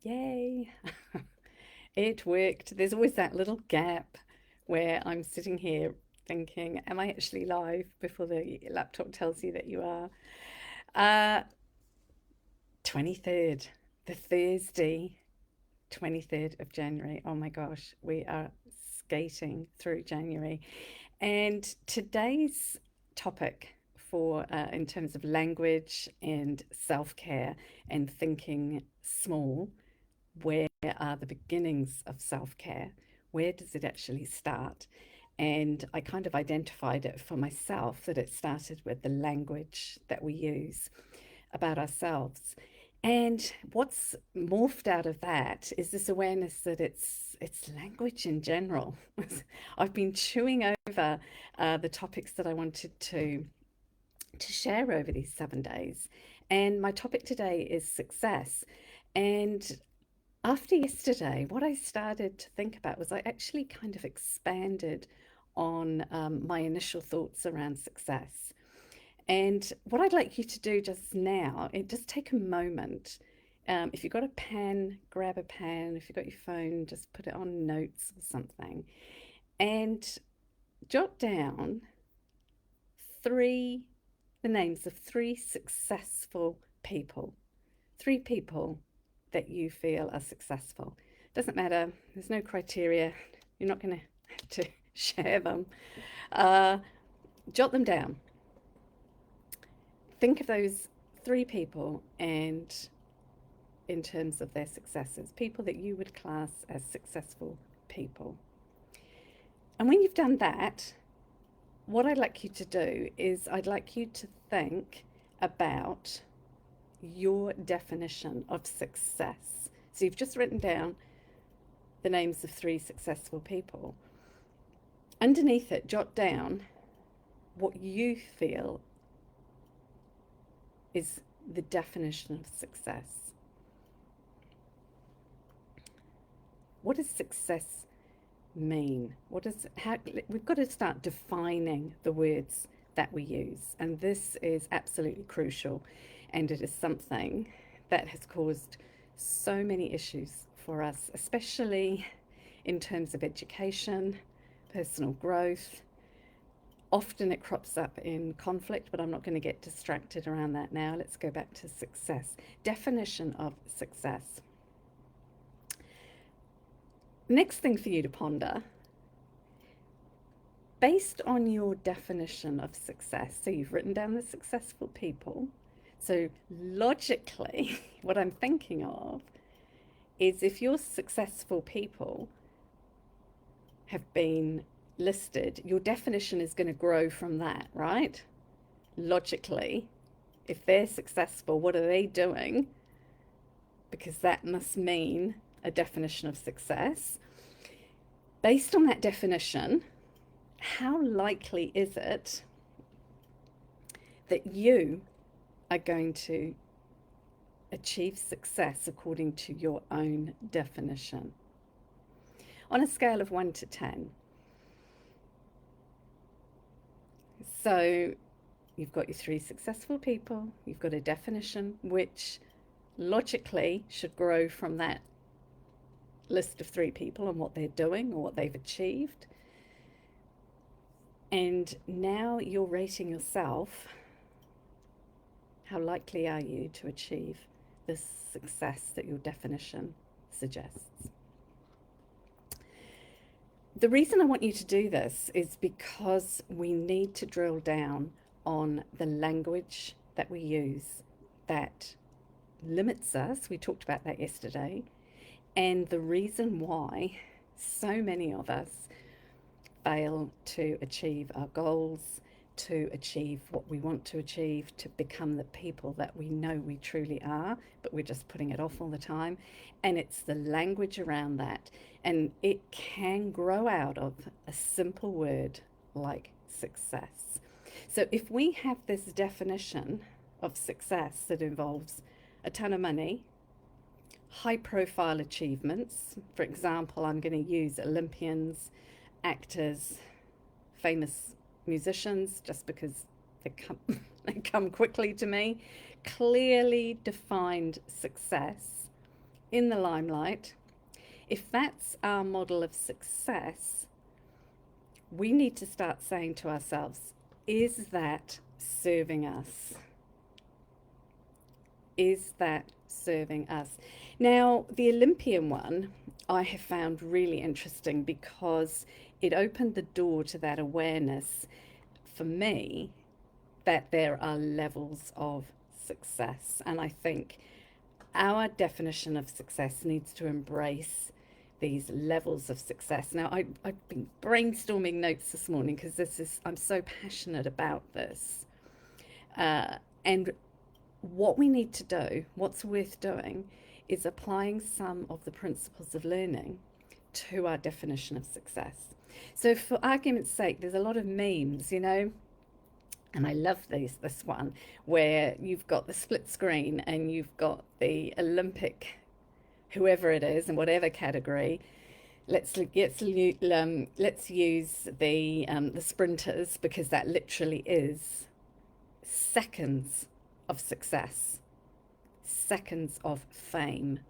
Yay! It worked. There's always that little gap where I'm sitting here thinking, am I actually live before the laptop tells you that you are? Uh, 23rd, the Thursday, 23rd of January. Oh my gosh, we are skating through January. And today's topic for in terms of language and self-care and thinking small, where are the beginnings of self-care? Where does it actually start? And I kind of identified it for myself that it started with the language that we use about ourselves. And what's morphed out of that is this awareness that it's language in general. I've been chewing over the topics that I wanted to share over these 7 days, and my topic today is success. And after yesterday, what I started to think about was I actually kind of expanded on my initial thoughts around success. And what I'd like you to do just now, just take a moment. If you've got a pen, grab a pen. If you've got your phone, just put it on notes or something. And jot down three, the names of three successful people. Three people that you feel are successful. Doesn't matter, there's no criteria. You're not going to have to share them. Uh, Jot them down. Think of those three people and in terms of their successes, people that you would class as successful people. And when you've done that, what I'd like you to do is I'd like you to think about your definition of success. So you've just written down the names of three successful people. Underneath it, jot down what you feel is the definition of success. What does success mean? We've got to start defining the words that we use, and this is absolutely crucial, and it is something that has caused so many issues for us, especially in terms of education, personal growth. Often it crops up in conflict, but I'm not going to get distracted around that now. Let's go back to success. Definition of success. Next thing for you to ponder, based on your definition of success, so you've written down the successful people. So logically, what I'm thinking of is if your successful people have been listed, your definition is going to grow from that, right? Logically, if they're successful, what are they doing? Because that must mean a definition of success. Based on that definition, how likely is it that you are going to achieve success according to your own definition? On a scale of 1 to 10. So you've got your three successful people, you've got a definition which logically should grow from that list of three people and what they're doing or what they've achieved. And now you're rating yourself. How likely are you to achieve this success that your definition suggests? The reason I want you to do this is because we need to drill down on the language that we use that limits us. We talked about that yesterday. And the reason why so many of us fail to achieve our goals, to achieve what we want to achieve, to become the people that we know we truly are, but we're just putting it off all the time. And it's the language around that. And it can grow out of a simple word like success. So if we have this definition of success that involves a ton of money, high profile achievements, for example, I'm going to use Olympians, actors, famous musicians just because they come, they come quickly to me, clearly defined success in the limelight. If that's our model of success, we need to start saying to ourselves, is that serving us? Is that serving us? Now, the Olympian one I have found really interesting because it opened the door to that awareness for me that there are levels of success. And I think our definition of success needs to embrace these levels of success. Now, I've been brainstorming notes this morning because I'm so passionate about this. And what we need to do, what's worth doing, is applying some of the principles of learning to our definition of success. So, for argument's sake, there's a lot of memes, and I love this one where you've got the split screen and you've got the Olympic, whoever it is in whatever category. Let's use the sprinters, because that literally is seconds of success, seconds of fame.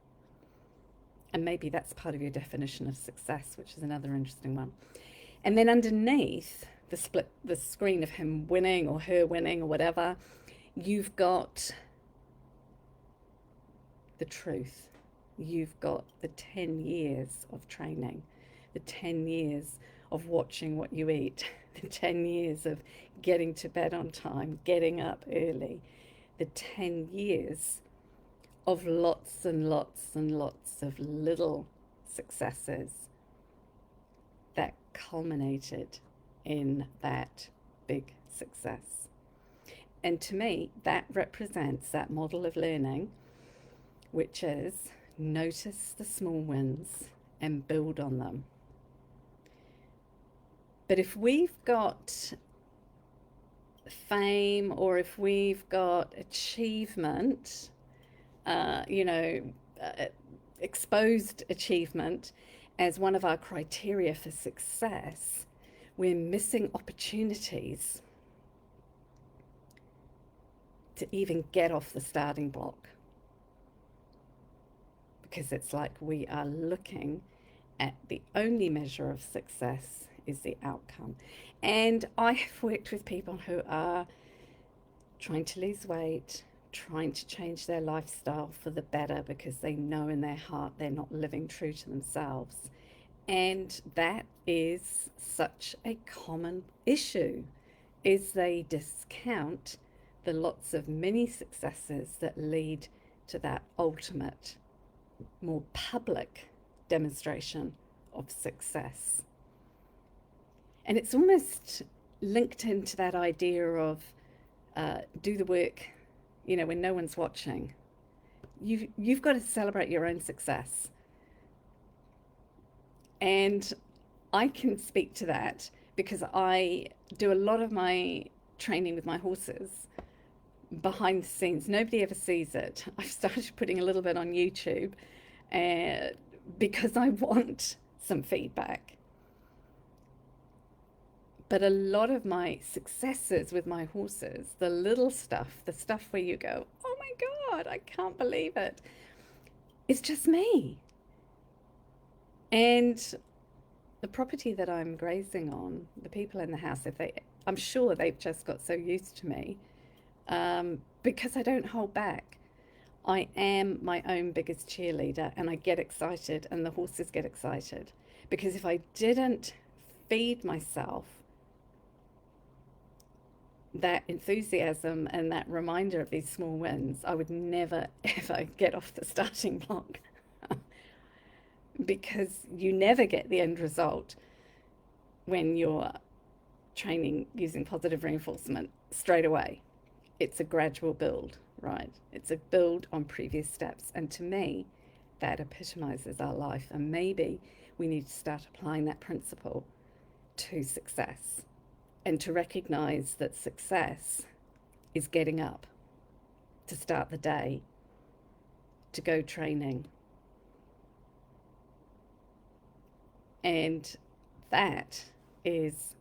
And maybe that's part of your definition of success, which is another interesting one. And then underneath the screen of him winning or her winning or whatever, you've got the truth. You've got the 10 years of training, the 10 years of watching what you eat, the 10 years of getting to bed on time, getting up early, the 10 years of lots and lots and lots of little successes that culminated in that big success. And to me, that represents that model of learning, which is notice the small wins and build on them. But if we've got fame, or if we've got achievement, exposed achievement as one of our criteria for success, we're missing opportunities to even get off the starting block. Because it's like we are looking at the only measure of success is the outcome. And I have worked with people who are trying to lose weight, trying to change their lifestyle for the better because they know in their heart they're not living true to themselves. And that is such a common issue, is they discount the lots of mini successes that lead to that ultimate, more public demonstration of success. And it's almost linked into that idea of do the work, when no one's watching. You've got to celebrate your own success. And I can speak to that because I do a lot of my training with my horses behind the scenes. Nobody ever sees it. I've started putting a little bit on YouTube because I want some feedback. But a lot of my successes with my horses, the little stuff, the stuff where you go, oh my God, I can't believe it, it's just me. And the property that I'm grazing on, the people in the house, I'm sure they've just got so used to me because I don't hold back. I am my own biggest cheerleader, and I get excited, and the horses get excited. Because if I didn't feed myself that enthusiasm and that reminder of these small wins, I would never, ever get off the starting block. Because you never get the end result when you're training using positive reinforcement straight away. It's a gradual build, right? It's a build on previous steps. And to me, that epitomizes our life. And maybe we need to start applying that principle to success, and to recognize that success is getting up to start the day, to go training. And that is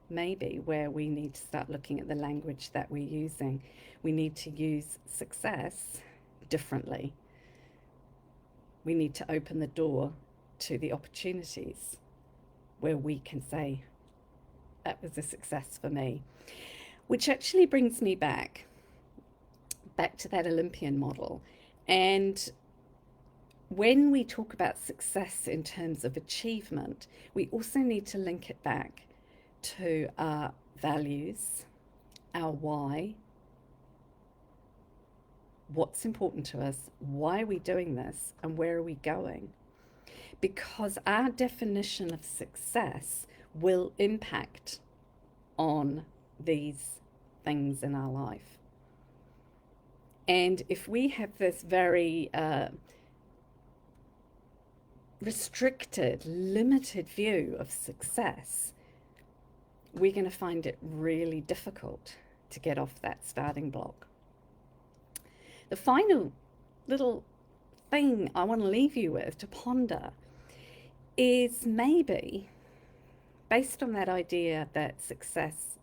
maybe where we need to start looking at the language that we're using. We need to use success differently. We need to open the door to the opportunities where we can say, that was a success for me. Which actually brings me back to that Olympian model. And when we talk about success in terms of achievement, we also need to link it back to our values, our why, what's important to us, why are we doing this, and where are we going? Because our definition of success will impact on these things in our life. And if we have this very restricted, limited view of success, we're going to find it really difficult to get off that starting block. The final little thing I want to leave you with to ponder is maybe, based on that idea that success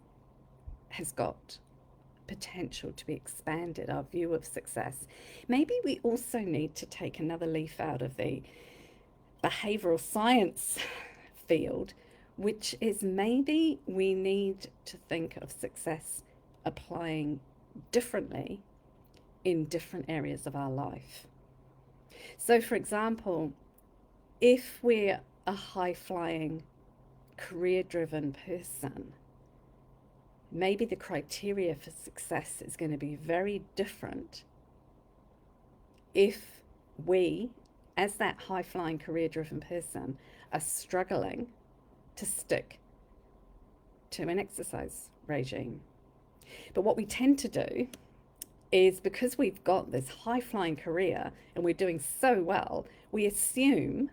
has got potential to be expanded, our view of success, maybe we also need to take another leaf out of the behavioral science field, which is maybe we need to think of success applying differently in different areas of our life. So, for example, if we're a high-flying, career-driven person, maybe the criteria for success is going to be very different if we, as that high-flying, career-driven person, are struggling to stick to an exercise regime. But what we tend to do is, because we've got this high-flying career and we're doing so well, we assume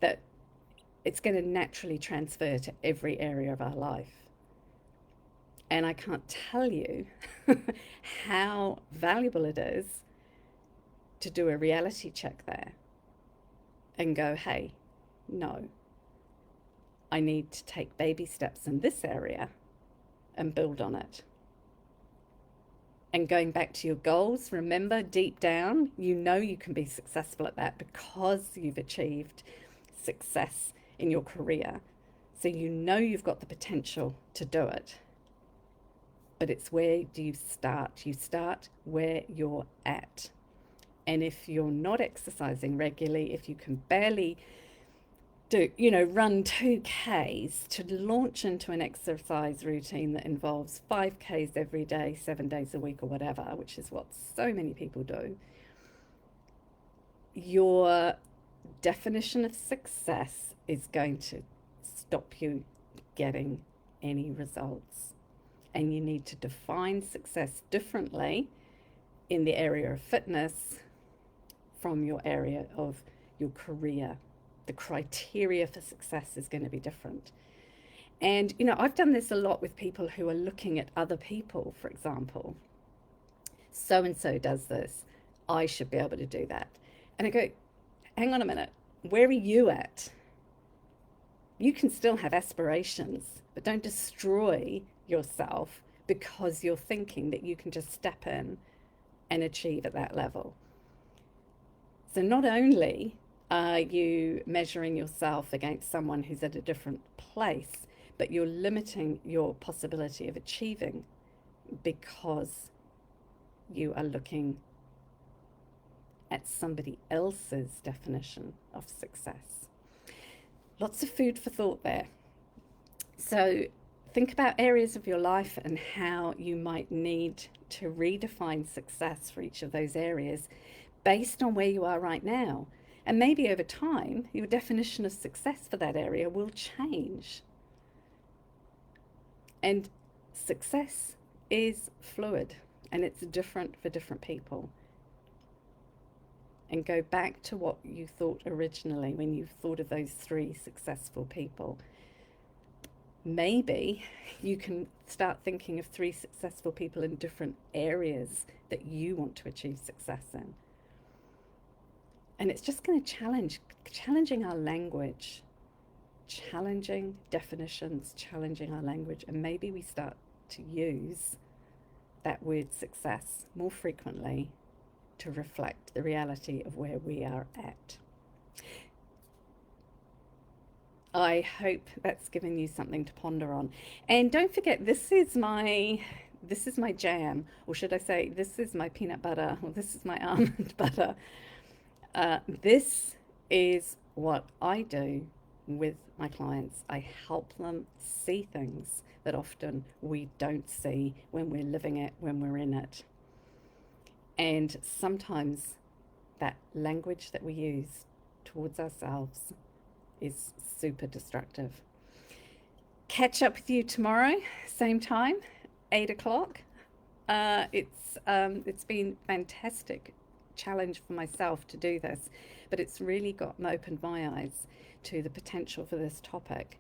that it's going to naturally transfer to every area of our life. And I can't tell you how valuable it is to do a reality check there and go, hey, no, I need to take baby steps in this area and build on it. And going back to your goals, remember, deep down, you know you can be successful at that because you've achieved success in your career. So you know you've got the potential to do it. But it's, where do you start? You start where you're at. And if you're not exercising regularly, if you can barely run 2Ks, to launch into an exercise routine that involves 5Ks every day, 7 days a week or whatever, which is what so many people do, your definition of success is going to stop you getting any results. And you need to define success differently in the area of fitness from your area of your career. The criteria for success is going to be different. And, I've done this a lot with people who are looking at other people, for example. So-and-so does this. I should be able to do that. And I go, hang on a minute. Where are you at? You can still have aspirations, but don't destroy yourself because you're thinking that you can just step in and achieve at that level. So not only are you measuring yourself against someone who's at a different place, but you're limiting your possibility of achieving because you are looking at somebody else's definition of success. Lots of food for thought there. So think about areas of your life and how you might need to redefine success for each of those areas based on where you are right now. And maybe over time, your definition of success for that area will change. And success is fluid and it's different for different people. And go back to what you thought originally when you thought of those 3 successful people. Maybe you can start thinking of 3 successful people in different areas that you want to achieve success in. And it's just going to challenging our language challenging definitions, challenging our language, and maybe we start to use that word success more frequently to reflect the reality of where we are at. I hope that's given you something to ponder on. And don't forget, this is my jam, or should I say, this is my peanut butter, or this is my almond butter. This is what I do with my clients. I help them see things that often we don't see when we're living it, when we're in it. And sometimes that language that we use towards ourselves is super destructive. Catch up with you tomorrow, same time, 8 o'clock. It's been fantastic challenge for myself to do this, but it's really opened my eyes to the potential for this topic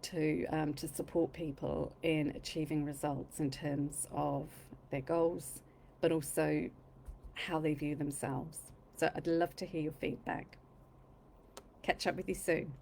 to support people in achieving results in terms of their goals, but also how they view themselves. So I'd love to hear your feedback. Catch up with you soon.